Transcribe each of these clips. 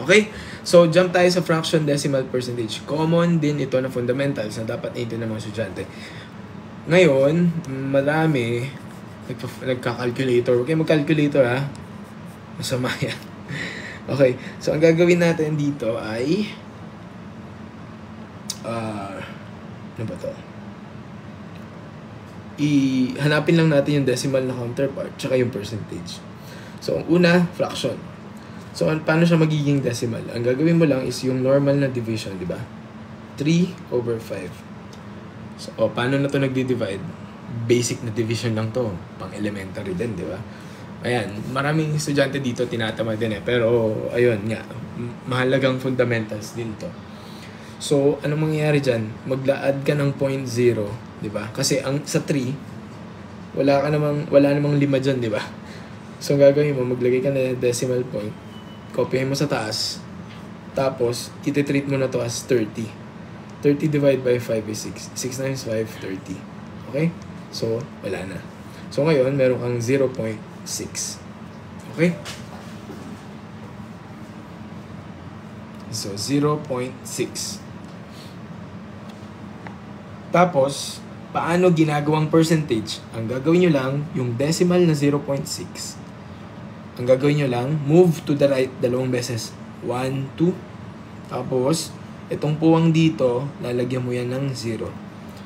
Okay? So, jump tayo sa fraction decimal percentage. Common din ito na fundamentals na dapat natin ng mga estudyante. Ngayon, marami nagka-calculator. Huwag kayo mag-calculator ha. Masama yan. Okay. So, ang gagawin natin dito ay ano ba to? Hanapin lang natin yung decimal na counterpart tsaka yung percentage. So, ang una, fraction. So, paano siya magiging decimal? Ang gagawin mo lang is yung normal na division, di ba? 3/5. So, paano na to nagdi-divide? Basic na division lang to. Pang-elementary din, di ba? Ayan, maraming estudyante dito tinatamad din pero, ayun nga, mahalagang fundamentals din to. So, anong mangyayari dyan? Magla-add ka ng 0.0, di ba? Kasi sa 3, wala namang 5 dyan, di ba? So, ang gagawin mo, maglagay ka na decimal point, kopyahin mo sa taas, tapos, iti-treat mo na to as 30. 30 divided by 5 is 6. 6 times 5, 30. Okay? So, wala na. So, ngayon, meron kang 0.6. Okay? So, 0.6. Tapos, paano ginagawang percentage? Ang gagawin nyo lang, yung decimal na 0.6, ang gagawin nyo lang, move to the right 2 beses. 1, 2. Tapos, itong puwang dito, lalagyan mo yan ng 0.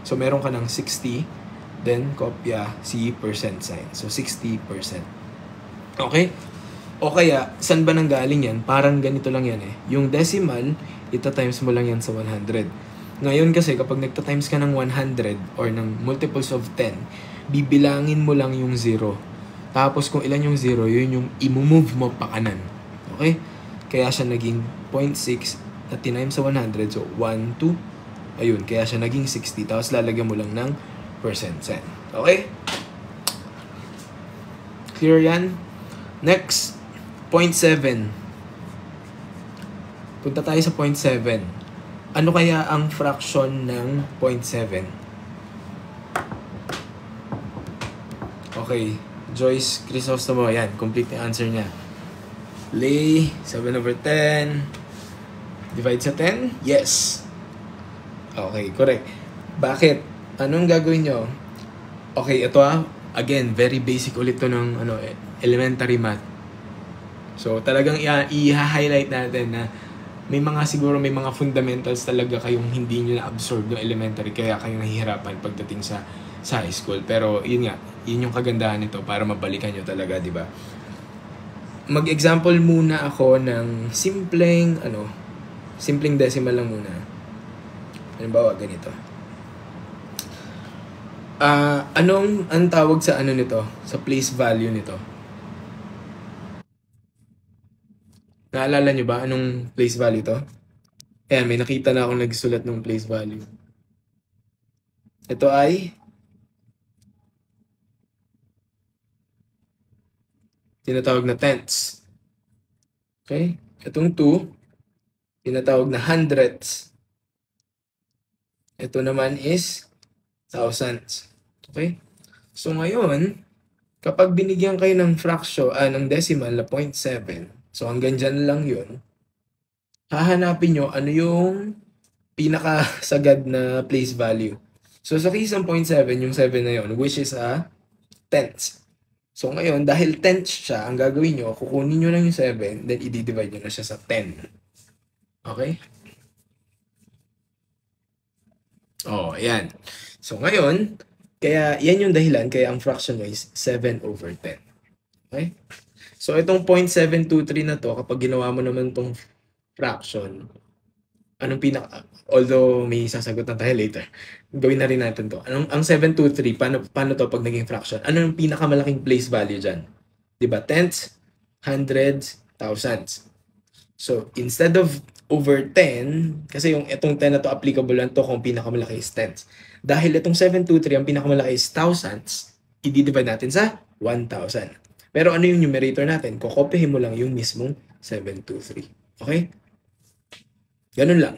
So, meron ka ng 60. Then, kopya si percent sign. So, 60%. Okay? O kaya, saan ba nanggaling yan? Parang ganito lang yan eh. Yung decimal, ita-times mo lang yan sa 100. Ngayon kasi, kapag nagta-times ka ng 100 or ng multiples of 10, bibilangin mo lang yung 0. Tapos kung ilan yung 0, yun yung i-move mo pa kanan. Okay? Kaya siya naging 0.6 na tinimes sa 100. So, 1, 2. Ayun, kaya siya naging 60. Tapos lalagyan mo lang ng percent sign. Okay? Clear yan? Next, 0.7. Punta tayo sa 0.7. Ano kaya ang fraction ng 0.7? Okay. Joyce Crisostomo. Yan. Complete yung answer niya. Lay, 7/10. Divide sa 10? Yes. Okay, correct. Bakit? Anong gagawin nyo? Okay, ito again, very basic ulit to ng elementary math. So, talagang i-highlight natin na may mga fundamentals talaga kayong hindi nyo na-absorb ng elementary kaya kayo nahihirapan pagdating sa high school. Pero yun nga, yun yung kagandahan nito para mabalikan nyo talaga, di ba? Mag-example muna ako ng simpleng decimal lang muna. Halimbawa, ganito. Ang tawag sa nito? Sa place value nito? Naalala nyo ba anong place value to? Ayan, may nakita na akong nagsulat ng place value. Ito ay tinatawag na tenths. Okay? Itong 2, tinatawag na hundredths. Ito naman is thousandths. Okay? So ngayon, kapag binigyan kayo ng fraction, ng decimal na 0.7, so hanggang dyan lang yun, hahanapin nyo ano yung pinakasagad na place value. So sa case ng 0.7, yung 7 na yun, which is a tenths. So ngayon, dahil tenths siya, ang gagawin nyo, kukunin nyo lang yung 7, then i-divide nyo na siya sa 10. Okay? Oh, ayan. So ngayon, kaya yan yung dahilan, kaya ang fraction mo is 7/10. Okay? So itong 0.723 na to, kapag ginawa mo naman tong fraction, although may sasagot na tayo later, gawin na rin natin to. Ang 723, paano to pag naging fraction? Ano yung pinakamalaking place value dyan? Diba? Tenths, hundreds, thousands. So, instead of over 10, kasi itong 10 na to applicable lang to kung pinakamalaki is tenths. Dahil itong 723, ang pinakamalaki is thousands, i-divide natin sa 1,000. Pero ano yung numerator natin? Kokopyahin mo lang yung mismong 723. Okay? Ganun lang.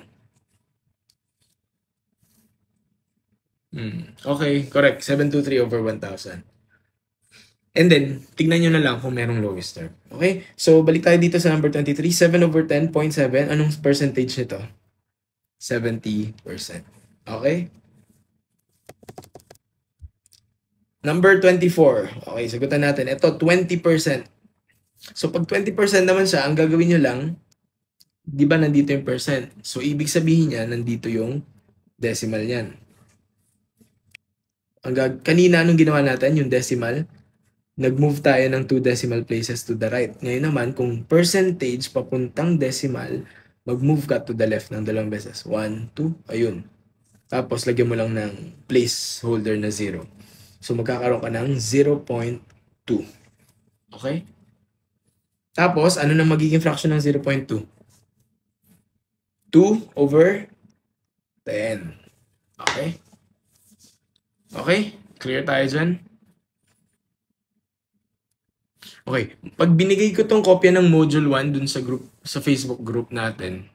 Okay, correct. 723/1000. And then, tignan nyo na lang kung merong lowest term. Okay? So, balik tayo dito sa number 23. 7/10.7. Anong percentage nito? 70%. Okay? Number 24. Okay, sagutan natin. Ito, 20%. So, pag 20% naman siya, ang gagawin nyo lang, di ba nandito yung percent? So, ibig sabihin niya, nandito yung decimal niyan. Kanina, anong ginawa natin? Yung decimal, nag-move tayo ng 2 decimal places to the right. Ngayon naman, kung percentage papuntang decimal, mag-move ka to the left ng dalawang beses. 1, 2, ayun. Tapos, lagyan mo lang ng placeholder na 0. So, magkakaroon ka ng 0.2. Okay? Tapos, ano na magiging fraction ng 0.2? 2/10. Okay? Okay? Clear tayo dyan? Okay. Pag binigay ko tong kopya ng module 1 dun sa group, sa Facebook group natin,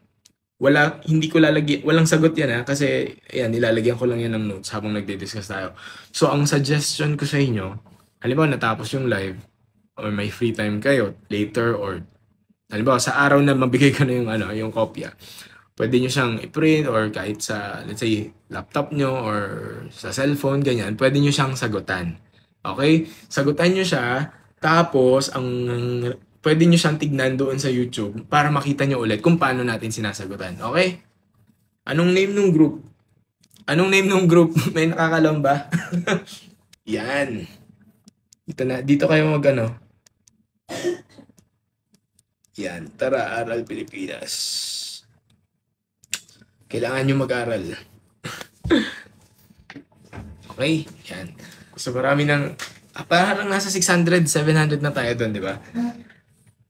hindi ko lalagyan, walang sagot yan ha, kasi ayan, nilalagyan ko lang yan ng notes habang nagde-discuss tayo. So, ang suggestion ko sa inyo, halimbawa natapos yung live, or may free time kayo later, or halimbawa sa araw na mabigay ko na yung kopya, pwede nyo siyang i-print or kahit sa, let's say, laptop nyo or sa cellphone, ganyan, pwede nyo siyang sagutan. Okay? Sagutan nyo siya, tapos pwede nyo siyang tignan doon sa YouTube para makita nyo ulit kung paano natin sinasagutan. Okay? Anong name ng group? Anong name ng group? May nakakalam ba? Yan. Dito kayo Yan. Tara, Aral Pilipinas. Kailangan nyo mag-aral. Okay? Yan. So, marami parang nasa 600, 700 na tayo doon, di ba?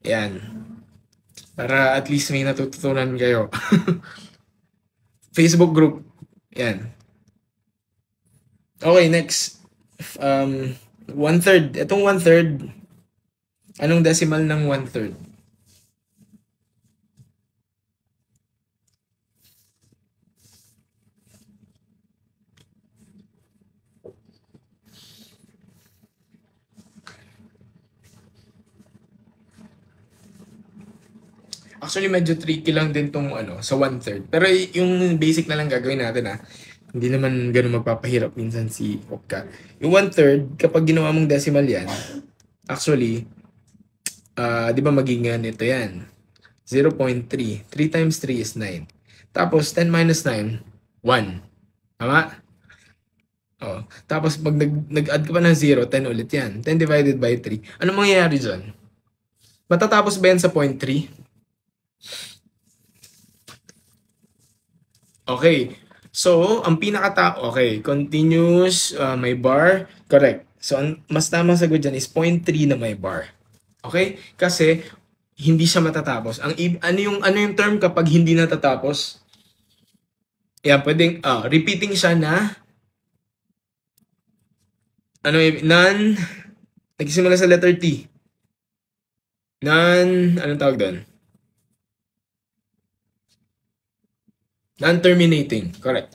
Yan. Para at least may natututunan kayo. Facebook group. Yan. Okay, next. 1/3. Itong 1/3, anong decimal ng 1/3? Actually, medyo tricky lang din tong sa 1/3. Pero yung basic na lang gagawin natin Hindi naman ganun magpapahirap minsan si Opka. Yung 1/3, kapag ginawa mong decimal yan, actually, di ba maging ito yan? 0.3. 3 times 3 is 9. Tapos, 10 minus 9, 1. Tama? Oh. Tapos, pag nag-add ka pa ng 0, 10 ulit yan. 10 divided by 3. Ano mangyayari dyan? Matatapos ba yan sa 0.3? Okay. So, ang okay, continuous, may bar, correct. So, mas tamang sagot dyan is 0.3 na may bar. Okay? Kasi, hindi siya matatapos. Ano yung term kapag hindi natatapos? Yeah, pwedeng, repeating siya na, nagsimula sa letter T. Anong tawag doon? Non-terminating. Correct.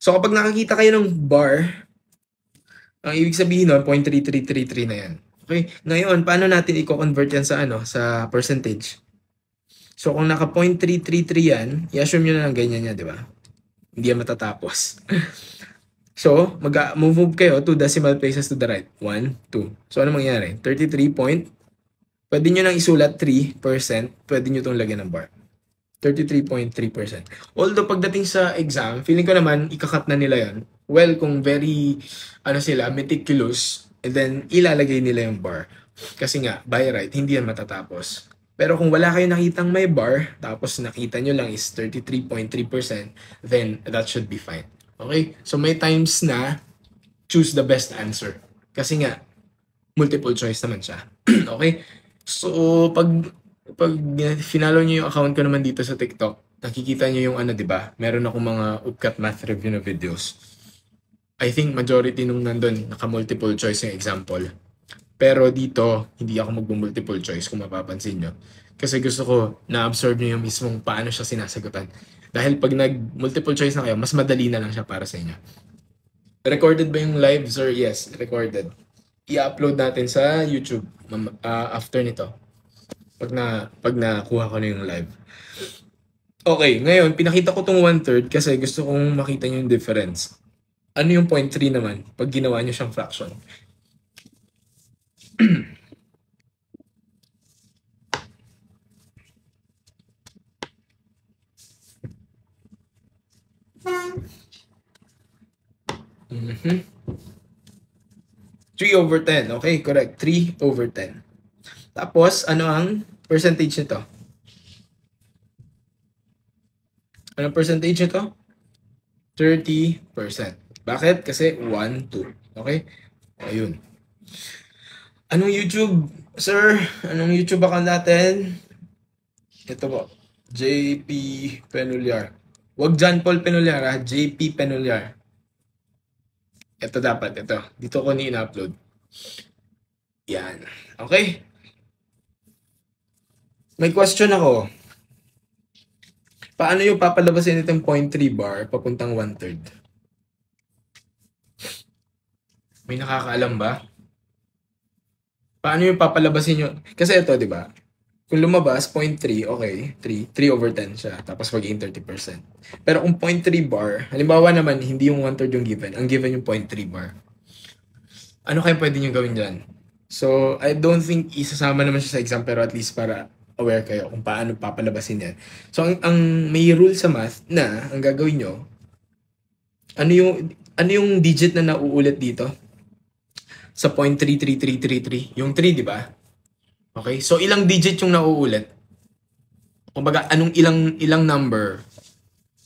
So, kapag nakakita kayo ng bar, ang ibig sabihin nun, 0.3333 na yan. Okay? Ngayon, paano natin i-convert yan sa percentage? So, kung naka 0.333 yan, i-assume nyo na lang ganyan yan, di ba? Hindi yan matatapos. So, move kayo 2 decimal places to the right. 1, 2. So, ano mangyayari? 33 point. Pwede nyo nang isulat 3%. Pwede nyo itong lagyan ng bar. 33.3%. Although pagdating sa exam, feeling ko naman ikakat na nila yan. Well, kung very meticulous, and then ilalagay nila yung bar. Kasi nga, by right, hindi yan matatapos. Pero kung wala kayo nakitang may bar, tapos nakita nyo lang is 33.3%, then that should be fine. Okay? So may times na choose the best answer. Kasi nga, multiple choice naman siya. Okay? So, pag finalo nyo yung account ko naman dito sa TikTok, nakikita nyo yung di ba? Meron akong mga Upcat Math Review na videos. I think majority nung nandun, naka-multiple choice yung example. Pero dito, hindi ako mag-multiple choice kung mapapansin nyo. Kasi gusto ko na-absorb nyo yung mismong paano siya sinasagutan. Dahil pag nag-multiple choice na kayo, mas madali na lang siya para sa inyo. Recorded ba yung live, sir? Yes, recorded. i-upload natin sa YouTube after nito. Pag nakuha ko na yung live. Okay, ngayon, pinakita ko tong 1/3 kasi gusto kong makita nyo yung difference. Ano yung 0.3 naman pag ginawa nyo siyang fraction? Mhm. 3/10. Okay, correct. 3/10. Tapos, ano ang percentage nito? Anong percentage nito? 30%. Bakit? Kasi 1, 2. Okay? Ayun. Anong YouTube? Sir, anong YouTube account natin? Ito po. JP Penuliar. Wag John Paul Penuliar ha. JP Penuliar. Ito dapat. Ito. Dito ko ni-upload. Yan. Okay? May question ako. Paano yung papalabasin itong 0.3 bar papuntang 1/3? May nakakaalam ba? Paano yung papalabasin nyo? Kasi ito, di ba? Kung lumabas, 0.3, okay. 3/10 siya. Tapos magiging 30%. Pero kung 0.3 bar, halimbawa naman, hindi yung 1/3 yung given. Ang given yung 0.3 bar. Ano kaya pwede nyo gawin dyan? So, I don't think isasama naman siya sa exam, pero at least para aware kayo kung paano papalabasin yan. So, ang may rule sa math na ang gagawin nyo, ano yung digit na nauulit dito? Sa 0.33333. Yung 3, di ba? Okay? So, ilang digit yung nauulit? Kumbaga, anong ilang number?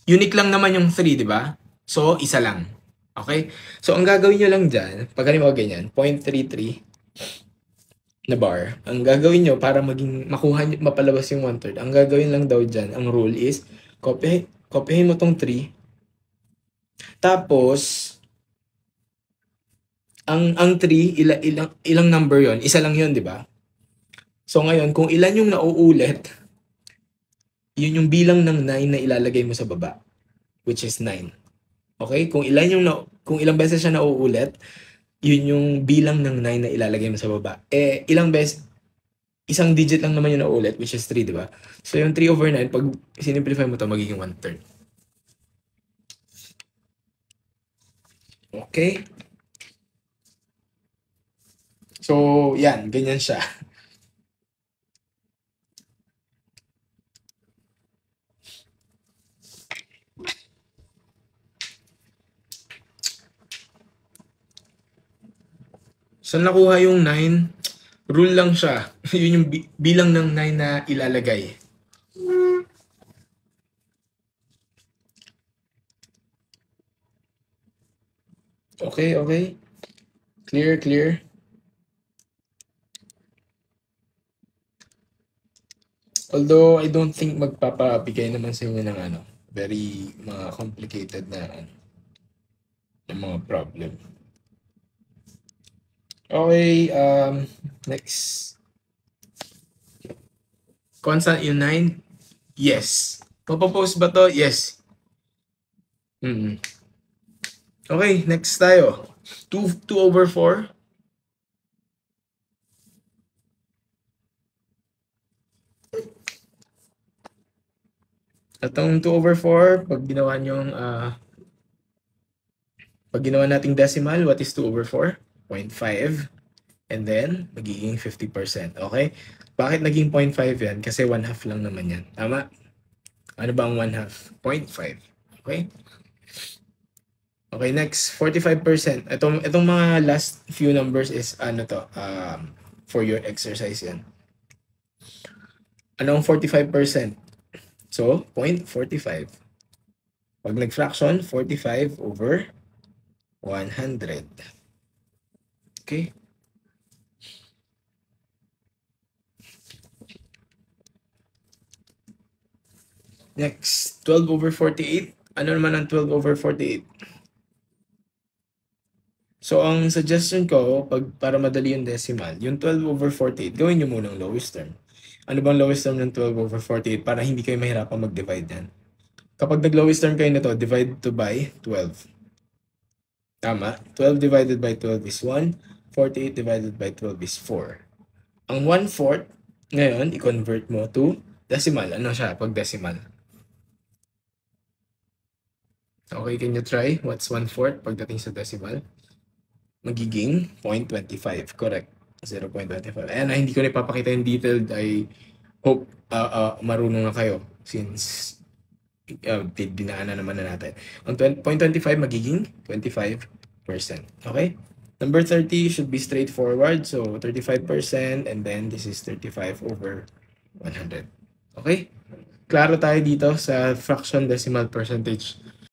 Unique lang naman yung 3, di ba? So, isa lang. Okay? So, ang gagawin nyo lang dyan, pag halimbawa ganyan, 0.33 na bar, ang gagawin nyo para makuha nyo, mapalabas yung 1/3, ang gagawin lang daw dyan, ang rule is, kopyahin mo tong 3, tapos, ang 3, ilang number yon? Isa lang yon, di ba? So, ngayon, kung ilan yung nauulit, yun yung bilang ng 9 na ilalagay mo sa baba, which is 9. Okay? Kung ilang beses siya nauulit, yun yung bilang ng 9 na ilalagay mo sa baba. Ilang beses, isang digit lang naman yung nauulit, which is 3, di ba? So, yung 3/9, pag sinimplify mo to, magiging 1/3. Okay? So, yan. Ganyan siya. Saan nakuha yung 9? Rule lang siya. Yun yung bilang ng 9 na ilalagay. Okay, okay. Clear. Although, I don't think magpapabigay naman sa inyo ng very mga complicated na mga problem. Okay, next. Constant yung 9? Yes. Papapost ba to? Yes. Okay, next tayo. 2/4. Atong 2/4, pag ginawa nating decimal, what is 2/4? 0.5. And then, magiging 50%. Okay? Bakit naging 0.5 yan? Kasi 1/2 lang naman yan. Tama? Ano ba ang 1/2? 0.5. Okay? Okay, next, 45%. Itong mga last few numbers is, for your exercise yan. Anong 45%? So, 0.45. Pag nag-fraction, 45/100. Okay? Next, 12/48. Ano naman ang 12/48? So, ang suggestion ko, para madali yung decimal, yung 12/48, gawin nyo munang lowest term. Ano bang lowest term ng 12/48 para hindi kayo mahirapan mag-divide yan? Kapag nag-lowest term kayo nito, divide to by 12. Tama? 12 divided by 12 is 1. 48 divided by 12 is 4. Ang 1/4, ngayon, i-convert mo to decimal. Ano siya pag decimal? Okay, can you try? What's 1/4 pagdating sa decimal? Magiging 0.25. Correct. 0.25. Ayan, hindi ko na ipapakita yung detailed. I hope marunong na kayo since dinaanan naman na natin. Ang 0.25 magiging 25%. Okay? Number 30 should be straightforward. So, 35% and then this is 35 over 100. Okay? Klaro tayo dito sa fraction decimal percentage.